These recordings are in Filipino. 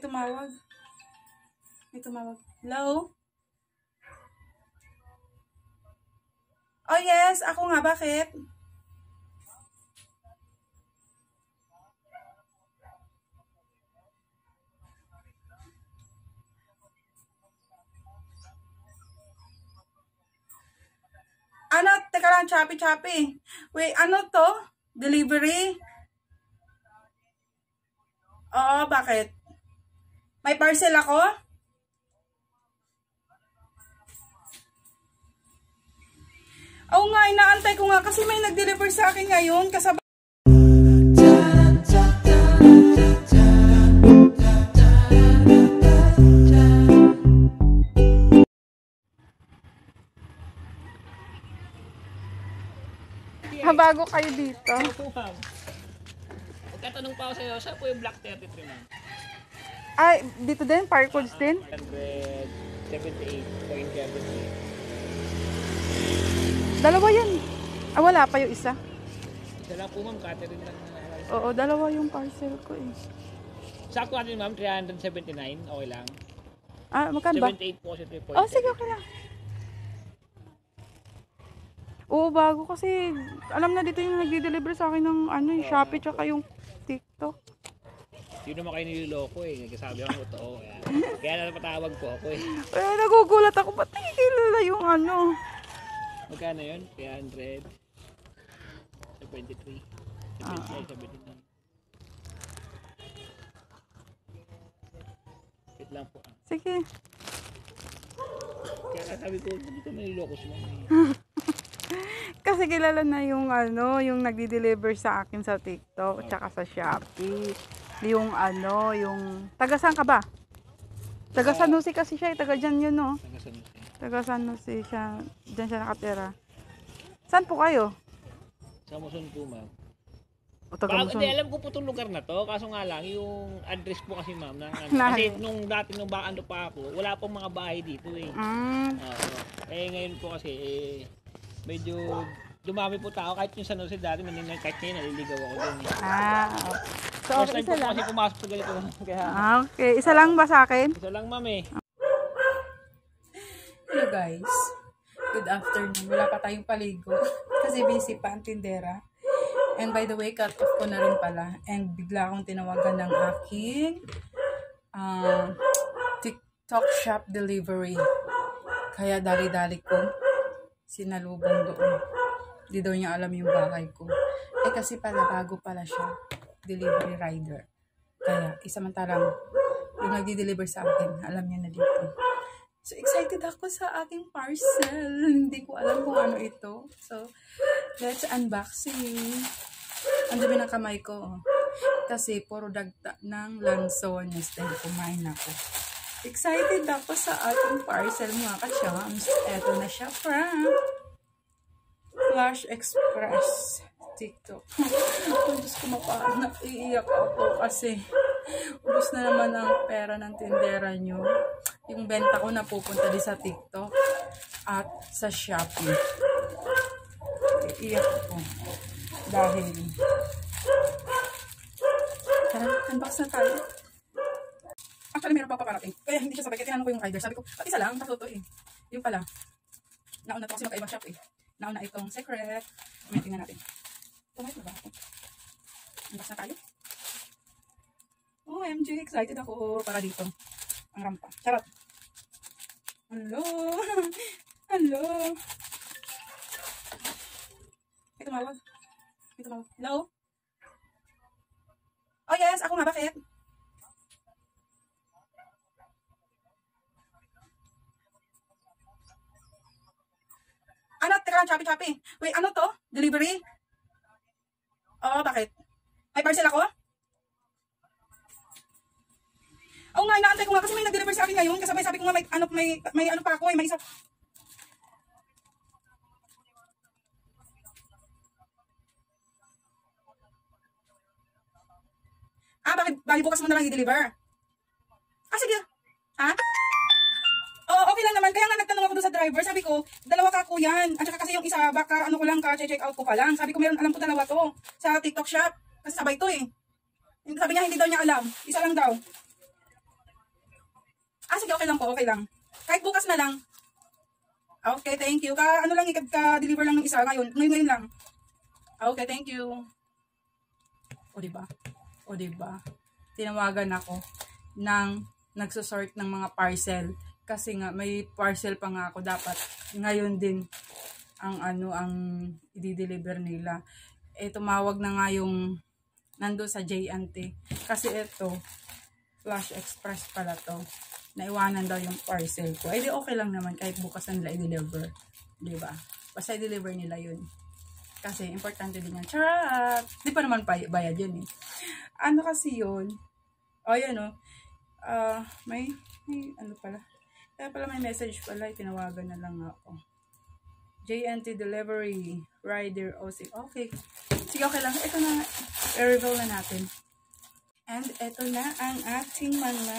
tumawag. May tumawag. Hello? Oh yes, ako nga. Bakit? Ano? Teka lang, Shopee. Wait, ano to? Delivery? Oo, bakit? May parcel ako? Oo nga, inaantay ko nga kasi may nag-deliver sa akin ngayon kasabay. Bago kayo dito. Magkatanong pa ako sa'yo, siya po yung Black 33 man. Ay, dito din? Park codes din? 178.78. Dalawa yan. Ah, wala pa yung isa. Isa lang po ma'am, Catherine lang. Oo, dalawa yung parcel ko eh. Sakto natin ma'am, 379, okay lang. Ah, magkano ba? 78 po kasi 3.7. Oh, sige, okay lang. Oo, bago kasi alam na dito yung nagdi-deliver sa akin ng ano, yung Shopee tsaka yung TikTok. Yun naman kayo niloloko eh, nagsasabi ako totoo. Kaya napatawag po ako eh. Ay, nagugulat ako, ba't nakikilala yung ano? Magkano yun? 300. 73. 79. Wait lang po. Sige. Kaya sabi ko, dito niloloko si mama eh. Kasi kilala na yung ano, yung nagdi-deliver sa akin sa TikTok tsaka sa Shopee. Yung ano, yung taga saan ka ba? Taga San Jose kasi siya, taga dyan yun, no? Taga San Jose siya, dyan siya nakatira. Saan po kayo? Sa Muson po ma'am. O taga Hindi, Muson. alam ko po itong lugar na to, kaso nga lang, yung address po kasi ma'am, na, kasi nung dati nung ano pa ako, wala pong mga bahay dito eh. Ngayon po kasi, medyo dumami po tao, kahit yung San Jose dati, kahit ngayon naliligaw ako dun eh. So, First time isa po lang. kasi pumasok sa ganito. Kaya, Okay, isa lang ba sa akin? isa lang ma'am eh. Hello guys, good afternoon. Wala pa tayong paligo kasi busy pa ang tindera. And by the way, cut off ko na rin pala. And bigla akong tinawagan ng aking TikTok shop delivery. Kaya dali-dali ko sinalubong doon. Di daw niya alam yung bahay ko. Eh kasi pala bago pala siya, delivery rider. Kaya isamantalang yung nagdi-deliver sa akin, alam niya na dito. So excited ako sa aking parcel. Hindi ko alam kung ano ito. So let's unboxing. Ang dami ng kamay ko. Kasi puro dagta ng lansones dahil kumain ako. Excited ako sa ating parcel mga ka-chums. Eto na siya from Flash Express TikTok. Diyos ko naiiyak ako kasi ubos na naman ang pera ng tindera nyo. Yung benta ko napupunta din sa TikTok at sa Shopee. Iiyak ako dahil tara, unbox na tayo. Actually, meron pa paparating. Kaya hindi siya sabay. Kaya tinanong ko yung rider. Sabi ko, pati isa lang, tatlo to eh. Yung pala. Nauna to kasi magkaibang shop eh. Nauna itong secret. May tingnan natin. Tumayot na ba ako? Unbox na tayo. OMG, excited ako para dito. Ang rampa. Charot. Hello. Hello. May tumawag. May tumawag. Hello? Oh yes, ako nga. Bakit? Ano? Teka lang, Shopee. Wait, ano to? Delivery? Oo, bakit? May parcel ako? Oo nga, inaantay ko nga kasi may nag-deliver sa akin ngayon. Kasabay sabi ko nga may ano pa ako eh, may isa. Bakit bukas mo na lang i-deliver? Ah, sige. Ha? Oo, okay lang naman. Kaya nga nagtanong ako doon sa driver. Sabi ko, dalawa ka ko yan. At saka kasi yung isa, baka ano ko lang ka, check out ko pa lang. Sabi ko, meron alam ko dalawa to. Sa TikTok shop. Kasi sabay to eh. Sabi niya, hindi daw niya alam. Isa lang daw. Ah, sige, okay lang po, okay lang. Kahit bukas na lang. Okay, thank you. Ano lang, ka-deliver lang ng isa ngayon. Ngayon lang. Okay, thank you. O, diba? O, diba? Tinawagan ako ng nagsusort ng mga parcel. Kasi nga, may parcel pa nga ako. Dapat ngayon din ang i-deliver nila. Tumawag na nga yung nandun sa J&T. Kasi ito, Flash Express pala to. Naiwanan daw yung parcel ko. Di okay lang naman kahit bukas na nila i-deliver. Diba? Basta i-deliver nila yun. Kasi importante din yan. Charot! Di pa naman bayad yun eh. Ano kasi yun? O yan o. May ano pala. Kaya pala may message pala. Tinawagan na lang ako. J&T Delivery Rider OC. Okay. Sige, okay lang. Ito na. I-reveal na natin. And ito na ang ating mga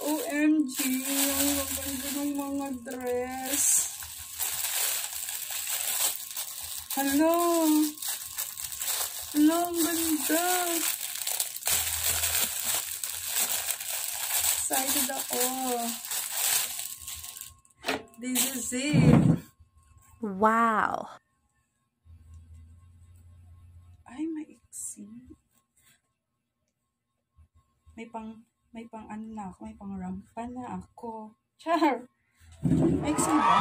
OMG, ang ganda ng mga dress. Hello. Hello, ang ganda. Excited ako. This is it. Wow. Ay, maiksi. May pang ano na ako, may pang rampa na ako. Char! Maiksi ba?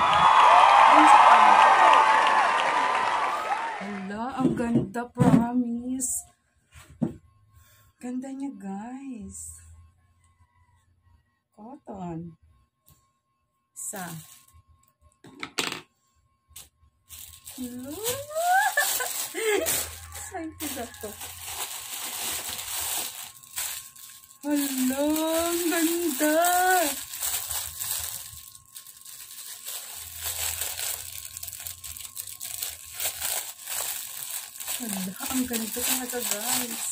Hala, ang ganda, promise. Ganda niya, guys. Cotton. Isa. Hello! Excited ako. Hala, ang ganda! Hala, ang ganda talaga, guys.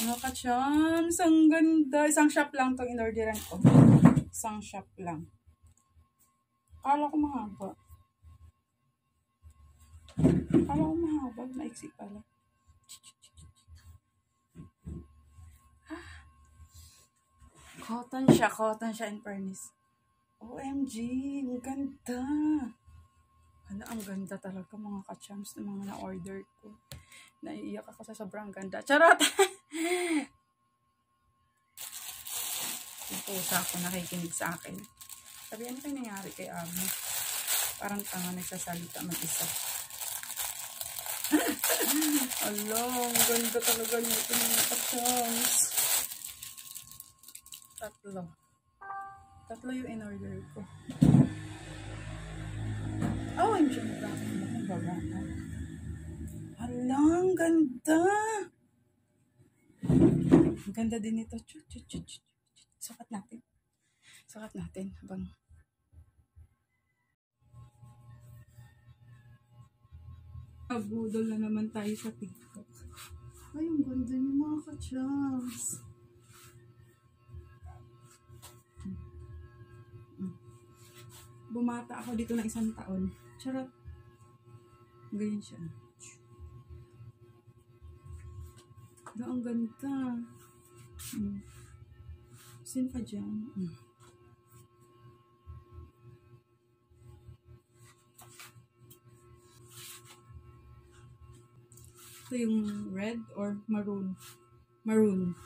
Mga ka-chams, ang ganda. Isang shop lang itong in-orderan ko. Isang shop lang. Kala ko mahaba. Maiksi pala. Cotton siya in fairness. OMG, ang ganda. Hala, ang ganda talaga mga ka-chams ng mga na-order ko. Naiiyak ako sa sobrang ganda. Charot! Yung pusa ko nakikinig sa akin. Sabi, ano kayo nangyari kay Ami? Parang tanga nagsasalita mag-isa. Hala, ang ganda talaga nito mga ka-chams. Tatlo yung in-order ko. Oh, I'm sure na. Hala, ang ganda. Ang ganda din ito. Sukat natin. Habang abudol na naman tayo sa TikTok. Ay, ang ganda niyo mga ka-chams. Bumata ako dito ng 1 taon. Charot. Ganyan siya. Ang ganda. Sino ka dyan? Ito yung red or maroon? Maroon.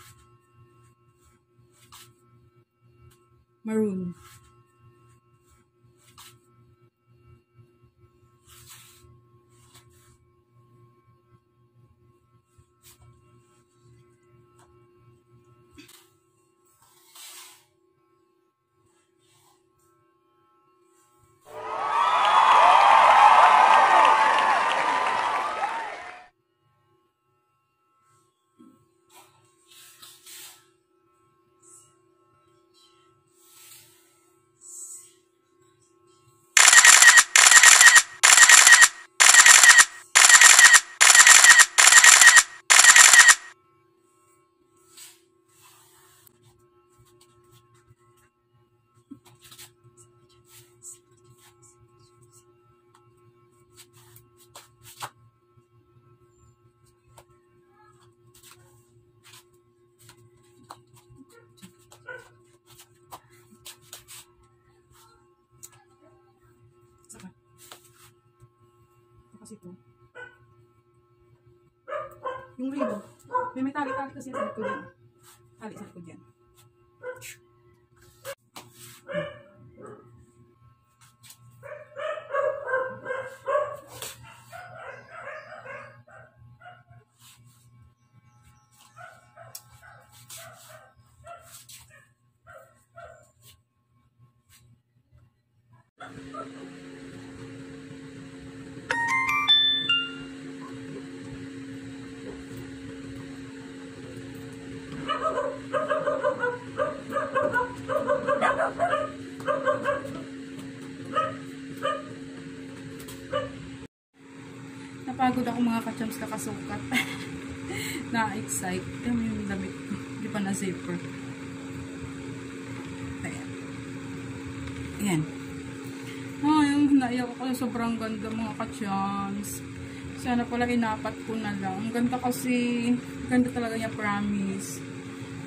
kasi ito. Yung rilo. May tali-tali kasi sa likod yan. Tali sa likod yan. Napagod ako mga kachams kakasukat. Na-excite. Kami yung damit ko. Hindi pa na-zipper. Ayan. Ayan. Yung naiyak ako. Sobrang ganda mga kachams. Sana pala inapat ko na lang. Ang ganda kasi. Ganda talaga niya, promise.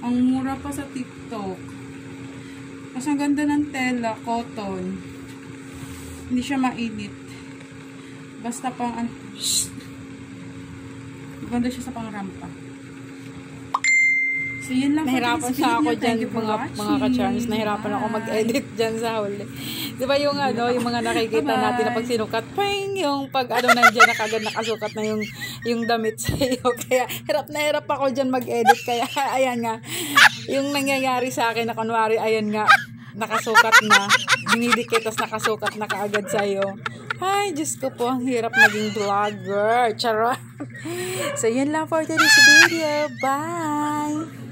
Ang mura pa sa TikTok. Mas ang ganda ng tela. Cotton. Hindi siya mainit. Basta pang maganda siya sa pangrampa. So yun lang. Nahirapan siya ako dyan mga ka-charms. Nahirapan ako mag-edit dyan sa huli. Di ba yung yung mga nakikita natin na pag sinukat, pang yung pag nandiyan na kagad nakasukat na yung damit sa iyo. Kaya hirap na hirap ako dyan mag-edit. Kaya ayan nga, yung nangyayari sa akin na kunwari, ayan nga, nakasukat na, dinidikit, tas nakasukat na kaagad sa'yo. Ay, Diyos ko po, ang hirap maging vlogger. Charot. So, yun lang for today's video. Bye!